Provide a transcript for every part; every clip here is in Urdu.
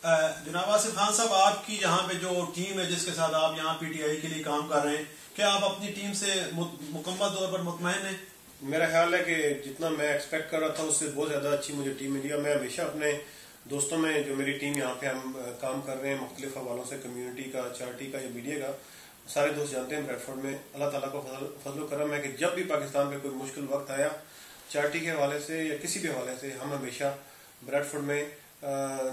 جناب آصف خان صاحب، آپ کی یہاں پہ جو ٹیم ہے جس کے ساتھ آپ یہاں پی ٹی آئی کے لیے کام کر رہے ہیں، کیا آپ اپنی ٹیم سے مکمل طور پر مطمئن ہیں؟ میرا خیال ہے کہ جتنا میں ایکسپیکٹ کر رہا تھا اس سے بہت زیادہ اچھی مجھے ٹیم ملی، اور میں ہمیشہ اپنے دوستوں میں جو میری ٹیم یہاں پہ ہم کام کر رہے ہیں مختلف حوالوں سے، کمیونٹی کا، چارٹی کا یا میڈیا کا، سارے دوست جانتے ہیں بریڈ فورڈ میں اللہ تعالیٰ کو فضل و کرم ہے کہ جب بھی پاکستان پہ کوئی مشکل وقت آیا چارٹی کے حوالے سے یا کسی بھی حوالے سے، ہم ہمیشہ بریڈ فورڈ میں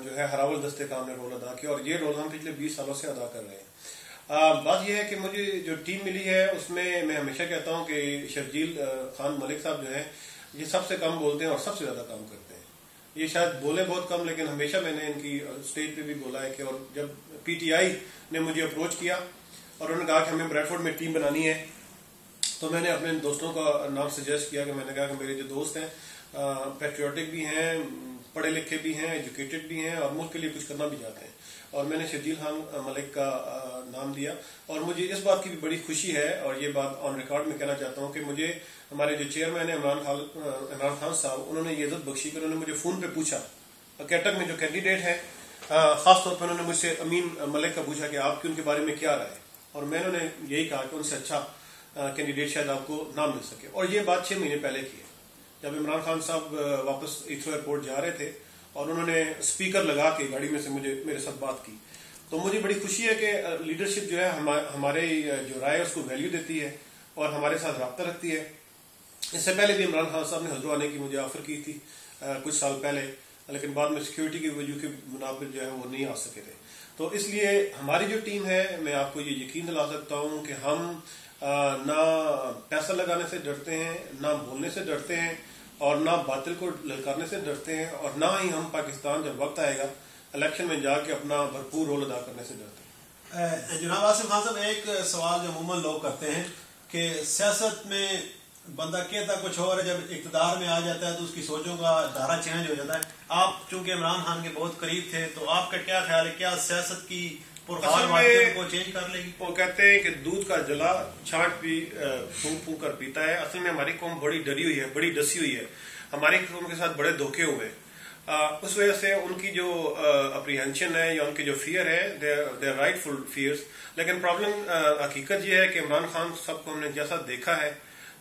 جو ہے ہراول دستے کا ہم نے رول ادا کیا، اور یہ رول ہم پچھلے 20 سالوں سے ادا کر رہے ہیں۔ بات یہ ہے کہ مجھے جو ٹیم ملی ہے اس میں میں ہمیشہ کہتا ہوں کہ شرجیل خان ملک صاحب جو ہیں یہ سب سے کم بولتے ہیں اور سب سے زیادہ کام کرتے ہیں۔ یہ شاید بولے بہت کم، لیکن ہمیشہ میں نے ان کی اسٹیج پہ بھی بولا ہے کہ، اور جب پی ٹی آئی نے مجھے اپروچ کیا اور انہوں نے کہا کہ ہمیں بریڈ فورڈ میں ٹیم بنانی ہے، تو میں نے اپنے دوستوں کا نام سجیسٹ کیا، کہ میں نے کہا کہ میرے جو دوست ہیں پیٹریوٹک بھی ہیں، پڑھے لکھے بھی ہیں، ایجوکیٹڈ بھی ہیں، اور ملک کے لیے کچھ کرنا بھی چاہتے ہیں، اور میں نے شرجیل خان ملک کا نام دیا۔ اور مجھے اس بات کی بھی بڑی خوشی ہے، اور یہ بات آن ریکارڈ میں کہنا چاہتا ہوں کہ مجھے ہمارے جو چیئرمین ہیں عمران خان صاحب، انہوں نے یہ عزت بخشی کہ انہوں نے مجھے فون پہ پوچھا، کیٹک میں جو کینڈیڈیٹ ہیں خاص طور پہ انہوں نے مجھ سے امین ملک کا پوچھا کہ آپ کی ان کے بارے میں کیا رائے ہے، اور میں نے یہی کہا کہ ان سے اچھا کینڈیڈیٹ شاید آپ کو نہ مل سکے، اور یہ بات 6 مہینے پہلے کی ہے، جب عمران خان صاحب واپس ایتھرو ایئرپورٹ جا رہے تھے اور انہوں نے اسپیکر لگا کے گاڑی میں سے میرے ساتھ بات کی، تو مجھے بڑی خوشی ہے کہ لیڈرشپ جو ہے ہمارے جو رائے اس کو ویلیو دیتی ہے اور ہمارے ساتھ رابطہ رکھتی ہے۔ اس سے پہلے بھی عمران خان صاحب نے حضور آنے کی مجھے آفر کی تھی کچھ سال پہلے، لیکن بعد میں سیکیورٹی کی وجہ کے بنا پر جو ہے وہ نہیں آ سکے تھے۔ تو اس لیے ہماری جو ٹیم ہے، میں آپ کو یہ یقین دلا سکتا ہوں کہ ہم نہ پیسہ لگانے سے ڈرتے ہیں، نہ بولنے سے ڈرتے ہیں، اور نہ باطل کو للکارنے سے ڈرتے ہیں، اور نہ ہی ہم پاکستان جب وقت آئے گا الیکشن میں جا کے اپنا بھرپور رول ادا کرنے سے ڈرتے ہیں۔ جناب آصف خان صاحب، ایک سوال جو عموماً لوگ کرتے ہیں کہ سیاست میں بندہ کہتا کچھ اور ہے، جب اقتدار میں آ جاتا ہے تو اس کی سوچوں کا دھارا چینج ہو جاتا ہے۔ آپ چونکہ عمران خان کے بہت قریب تھے، تو آپ کا کیا خیال ہے، کیا سیاست کی پرخار واقعات کو چینج کر لے گی؟ وہ کہتے ہیں کہ دودھ کا جلا چھانٹ بھی پھونک پھونک کر پیتا ہے۔ اصل میں ہماری قوم بڑی ڈری ہوئی ہے، بڑی ڈسی ہوئی ہے، ہماری قوم کے ساتھ بڑے دھوکے ہوئے، اس وجہ سے ان کی جو اپریہنشن ہے یا ان کی جو فیئر ہے، they are rightful fears, لیکن پرابلم حقیقت یہ ہے کہ عمران خان صاحب کو ہم نے جیسا دیکھا ہے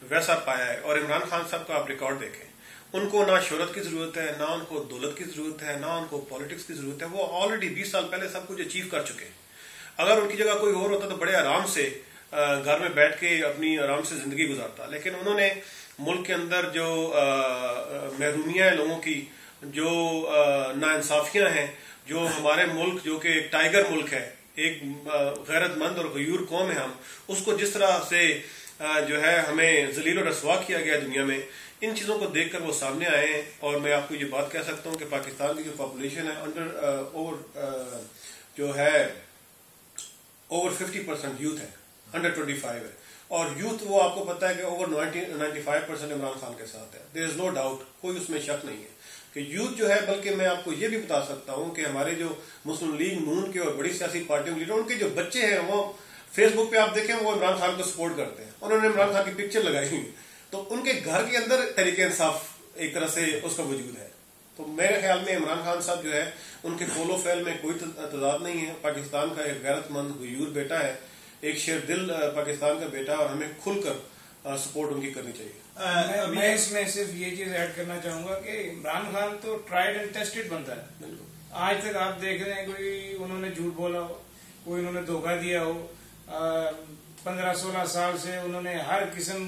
ویسا پایا ہے، اور عمران خان صاحب کا آپ ریکارڈ دیکھیں، ان کو نہ شہرت کی ضرورت ہے، نہ ان کو دولت کی ضرورت ہے، نہ ان کو پالیٹکس کی ضرورت ہے، وہ آلریڈی 20 سال پہلے سب کچھ اچیو کر چکے ہیں۔ اگر ان کی جگہ کوئی اور ہوتا تو بڑے آرام سے گھر میں بیٹھ کے اپنی آرام سے زندگی گزارتا، لیکن انہوں نے ملک کے اندر جو محرومیاں ہیں لوگوں کی، جو ناانصافیاں ہیں، جو ہمارے ملک جو کہ ایک ٹائیگر ملک ہے، ایک غیرت مند اور غیور قوم ہے ہم، اس کو جس طرح سے جو ہے ہمیں ذلیل و رسوا کیا گیا دنیا میں، ان چیزوں کو دیکھ کر وہ سامنے آئے ہیں۔ اور میں آپ کو یہ بات کہہ سکتا ہوں کہ پاکستان کی جو پاپولیشن ہے جو ہے اوور 50% یوتھ ہے، 125 ہے، اور یوتھ وہ آپ کو پتا ہے کہ اوور 95% عمران خان کے ساتھ ہے۔ دیر از نو ڈاؤٹ، کوئی اس میں شک نہیں ہے کہ یوتھ جو ہے، بلکہ میں آپ کو یہ بھی بتا سکتا ہوں کہ ہمارے جو مسلم لیگ نون کے اور بڑی سیاسی پارٹیوں کے لیڈر، ان کے جو بچے ہیں وہ فیس بک پہ آپ دیکھیں وہ عمران خان کو سپورٹ کرتے ہیں، انہوں نے عمران خان کی پکچر لگائی ہوئی، تو ان کے گھر کے اندر تحریک انصاف ایک طرح سے اس کا وجود ہے۔ تو میرے خیال میں عمران خان صاحب جو ہے ان کے قول و فعل میں کوئی تضاد نہیں ہے، پاکستان کا ایک غیرت مند غیور بیٹا ہے، ایک شیر دل پاکستان کا بیٹا، اور ہمیں کھل کر سپورٹ ان کی کرنی چاہیے۔ میں اس میں صرف یہ چیز ایڈ کرنا چاہوں گا کہ عمران خان تو ٹرائیڈ اینڈ ٹیسٹڈ بنتا ہے، آج تک آپ دیکھ رہے ہیں کوئی انہوں نے جھوٹ بولا ہو، کوئی انہوں نے دھوکہ دیا ہو، 15-16 سال سے انہوں نے ہر قسم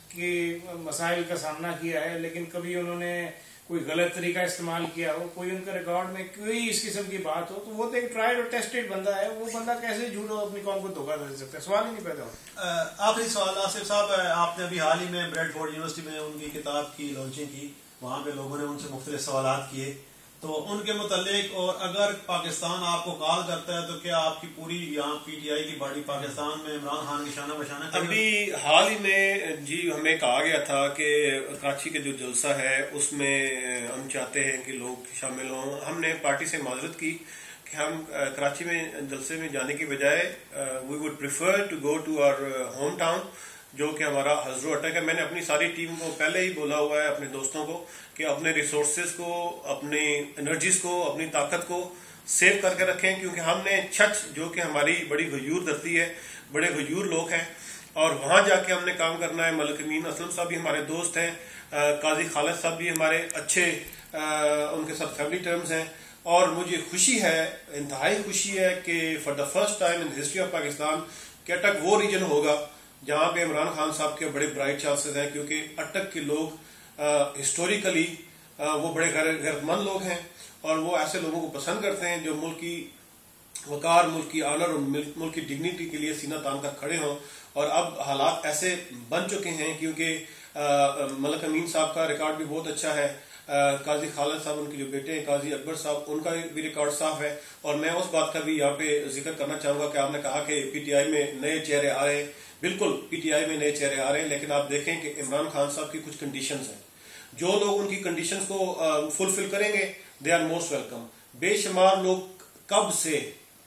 کے مسائل کا سامنا کیا ہے، لیکن کبھی انہوں نے کوئی غلط طریقہ استعمال کیا ہو، کوئی ان کا ریکارڈ میں کوئی اس قسم کی بات ہو، تو وہ تو ایک ٹرائیڈ اور ٹیسٹڈ بندہ ہے، وہ بندہ کیسے جھوٹ اپنی قوم کو دھوکہ دے سکتا ہے، سوال ہی نہیں پیدا ہوتا۔ آخری سوال آصف صاحب، آپ نے ابھی حال ہی میں بریڈ فورڈ یونیورسٹی میں ان کی کتاب کی لانچنگ کی، وہاں پہ لوگوں نے ان سے مختلف سوالات کیے، تو ان کے متعلق، اور اگر پاکستان آپ کو کال کرتا ہے تو کیا آپ کی پوری یہاں پی ٹی آئی کی باڈی پاکستان میں عمران خان کی شانہ بشانہ؟ ابھی حال ہی میں جی ہمیں کہا گیا تھا کہ کراچی کے جو جلسہ ہے اس میں ہم چاہتے ہیں کہ لوگ شامل ہوں۔ ہم نے پارٹی سے معذرت کی کہ ہم کراچی میں جلسے میں جانے کی بجائے we would prefer to go to our home town, جو کہ ہمارا حضر اٹک ہے. میں نے اپنی ساری ٹیم کو پہلے ہی بولا ہوا ہے, اپنے دوستوں کو, کہ اپنے ریسورسز کو, اپنی انرجیز کو, اپنی طاقت کو سیو کر کے رکھیں, کیونکہ ہم نے چھچ جو کہ ہماری بڑی غیور دھرتی ہے, بڑے غیور لوگ ہیں, اور وہاں جا کے ہم نے کام کرنا ہے. ملک امین اسلم صاحب بھی ہمارے دوست ہیں, قاضی خالد صاحب بھی ہمارے اچھے, ان کے ساتھ فیملی ٹرمز ہیں, اور مجھے خوشی ہے, انتہائی خوشی ہے کہ for the first time in history of Pakistan کہ اٹک وہ ریجن ہوگا جہاں پہ عمران خان صاحب کے بڑے برائٹ چانسز ہیں, کیونکہ اٹک کے لوگ ہسٹوریکلی وہ بڑے غیرت مند لوگ ہیں, اور وہ ایسے لوگوں کو پسند کرتے ہیں جو ملک کی وقار, ملک کی آنر اور ملک کی ڈگنیٹی کے لیے سینہ تان کر کھڑے ہوں. اور اب حالات ایسے بن چکے ہیں, کیونکہ ملک امین صاحب کا ریکارڈ بھی بہت اچھا ہے, قاضی خالد صاحب ان کے جو بیٹے ہیں قاضی اکبر صاحب, ان کا بھی ریکارڈ صاف ہے. اور میں اس بات کا بھی یہاں پہ ذکر کرنا چاہوں گا کہ آپ نے کہا کہ پی ٹی آئی میں نئے چہرے آ رہے ہیں. بالکل پی ٹی آئی میں نئے چہرے آ رہے ہیں, لیکن آپ دیکھیں کہ عمران خان صاحب کی کچھ کنڈیشنز ہیں. جو لوگ ان کی کنڈیشنز کو فلفل کریں گے دے آر موسٹ ویلکم. بے شمار لوگ کب سے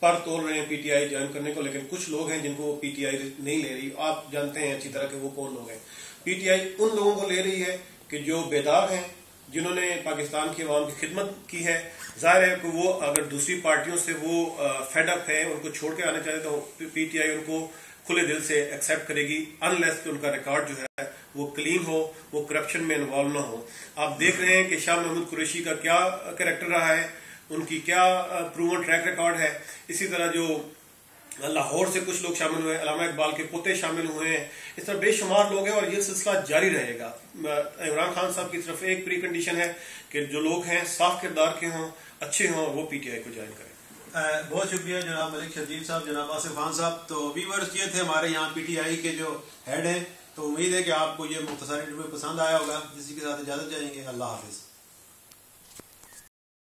پر تول رہے ہیں پی ٹی آئی جوائن کرنے کو, لیکن کچھ لوگ ہیں جن کو پی ٹی آئی نہیں لے رہی. آپ جانتے ہیں اچھی طرح کہ وہ کون لوگ ہیں. پی ٹی آئی ان لوگوں کو لے رہی ہے کہ جو بیدار ہیں, جنہوں نے پاکستان کی عوام کی خدمت کی ہے. ظاہر ہے کہ وہ اگر دوسری پارٹیوں سے وہ فیڈ اپ ہے, ان کو چھوڑ کے آنا چاہے تو پی ٹی آئی ان کو کھلے دل سے ایکسیپٹ کرے گی, انلیس کہ ان کا ریکارڈ جو ہے وہ کلین ہو, وہ کرپشن میں انوالو نہ ہو. آپ دیکھ رہے ہیں کہ شاہ محمود قریشی کا کیا کریکٹر رہا ہے, ان کی کیا پروون ٹریک ریکارڈ ہے. اسی طرح جو لاہور سے کچھ لوگ شامل ہوئے, علامہ اقبال کے پوتے شامل ہوئے ہیں, اس طرح بے شمار لوگ ہیں, اور یہ سلسلہ جاری رہے گا. عمران خان صاحب کی طرف ایک پری کنڈیشن ہے کہ جو لوگ ہیں صاف کردار کے ہوں, اچھے ہوں, وہ پی ٹی آئی کو جوائن کریں. بہت شکریہ جناب ملک شرجیل صاحب, جناب آصف خان صاحب. تو ویورز یہ تھے ہمارے یہاں پی ٹی آئی کے جو ہیڈ ہیں. تو امید ہے کہ آپ کو یہ مختصر انٹرویو پسند آیا ہوگا. اسی کے ساتھ اجازت چاہیں گے. اللہ حافظ.